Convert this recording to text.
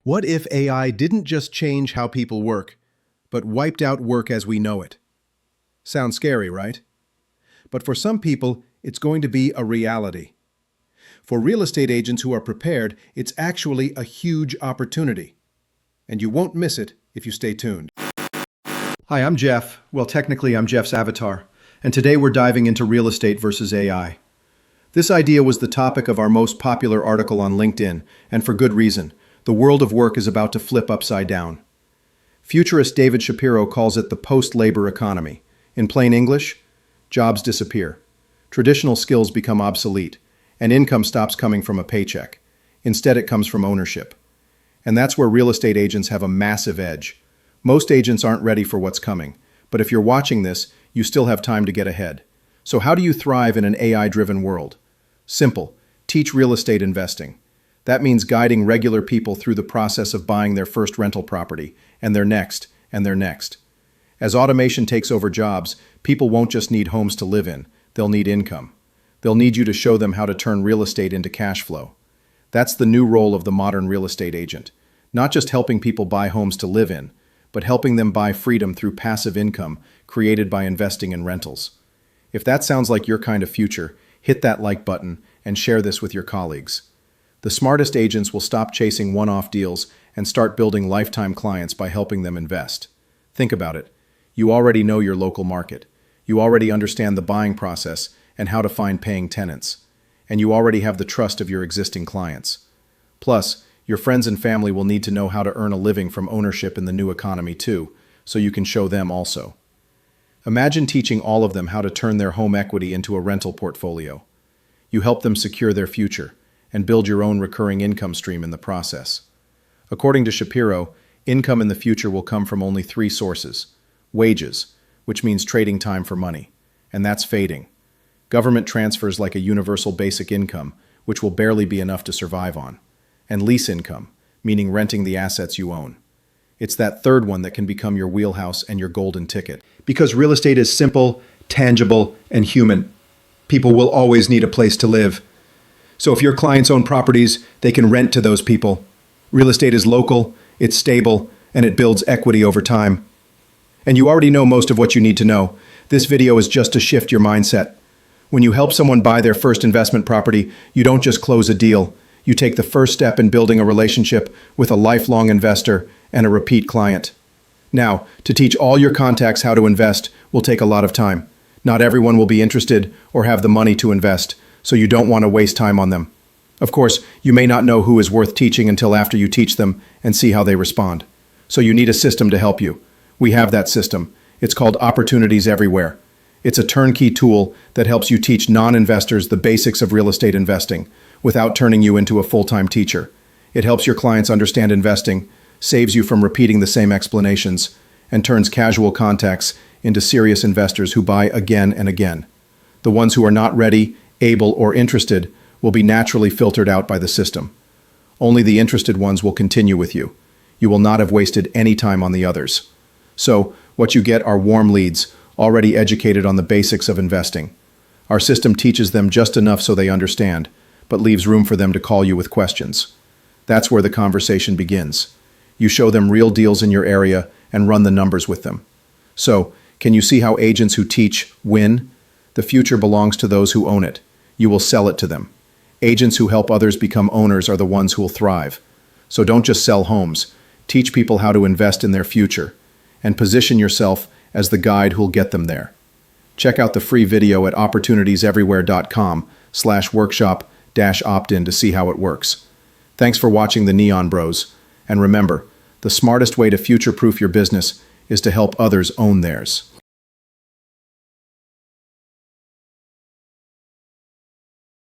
What if AI didn't just change how people work, but wiped out work as we know it? Sounds scary, right? But for some people, it's going to be a reality. For real estate agents who are prepared, it's actually a huge opportunity. And you won't miss it if you stay tuned. Hi, I'm Jeff. Well, technically, I'm Jeff's avatar. And today we're diving into real estate versus AI. This idea was the topic of our most popular article on LinkedIn, and for good reason. The world of work is about to flip upside down. Futurist David Shapiro calls it the post-labor economy. In plain English, jobs disappear. Traditional skills become obsolete, and income stops coming from a paycheck. Instead, it comes from ownership. And that's where real estate agents have a massive edge. Most agents aren't ready for what's coming, but if you're watching this, you still have time to get ahead. So how do you thrive in an AI-driven world? Simple. Teach real estate investing. That means guiding regular people through the process of buying their first rental property, and their next, and their next. As automation takes over jobs, people won't just need homes to live in, they'll need income. They'll need you to show them how to turn real estate into cash flow. That's the new role of the modern real estate agent. Not just helping people buy homes to live in, but helping them buy freedom through passive income created by investing in rentals. If that sounds like your kind of future, hit that like button and share this with your colleagues. The smartest agents will stop chasing one-off deals and start building lifetime clients by helping them invest. Think about it. You already know your local market. You already understand the buying process and how to find paying tenants. And you already have the trust of your existing clients. Plus, your friends and family will need to know how to earn a living from ownership in the new economy too, so you can show them also. Imagine teaching all of them how to turn their home equity into a rental portfolio. You help them secure their future and build your own recurring income stream in the process. According to Shapiro, income in the future will come from only three sources. Wages, which means trading time for money, and that's fading. Government transfers like a universal basic income, which will barely be enough to survive on. And lease income, meaning renting the assets you own. It's that third one that can become your wheelhouse and your golden ticket. Because real estate is simple, tangible, and human. People will always need a place to live. So if your clients own properties, they can rent to those people. Real estate is local, it's stable, and it builds equity over time. And you already know most of what you need to know. This video is just to shift your mindset. When you help someone buy their first investment property, you don't just close a deal. You take the first step in building a relationship with a lifelong investor and a repeat client. Now, to teach all your contacts how to invest will take a lot of time. Not everyone will be interested or have the money to invest, so you don't want to waste time on them. Of course, you may not know who is worth teaching until after you teach them and see how they respond. So you need a system to help you. We have that system. It's called Opportunities Everywhere. It's a turnkey tool that helps you teach non-investors the basics of real estate investing without turning you into a full-time teacher. It helps your clients understand investing, saves you from repeating the same explanations, and turns casual contacts into serious investors who buy again and again. The ones who are not ready, able, or interested will be naturally filtered out by the system. Only the interested ones will continue with you. You will not have wasted any time on the others. So, what you get are warm leads, already educated on the basics of investing. Our system teaches them just enough so they understand, but leaves room for them to call you with questions. That's where the conversation begins. You show them real deals in your area and run the numbers with them. So, can you see how agents who teach win? The future belongs to those who own it. You will sell it to them. Agents who help others become owners are the ones who will thrive. So don't just sell homes. Teach people how to invest in their future. And position yourself as the guide who'll get them there. Check out the free video at opportunitieseverywhere.com/workshop-opt-in to see how it works. Thanks for watching the Neon Bros. And remember, the smartest way to future-proof your business is to help others own theirs.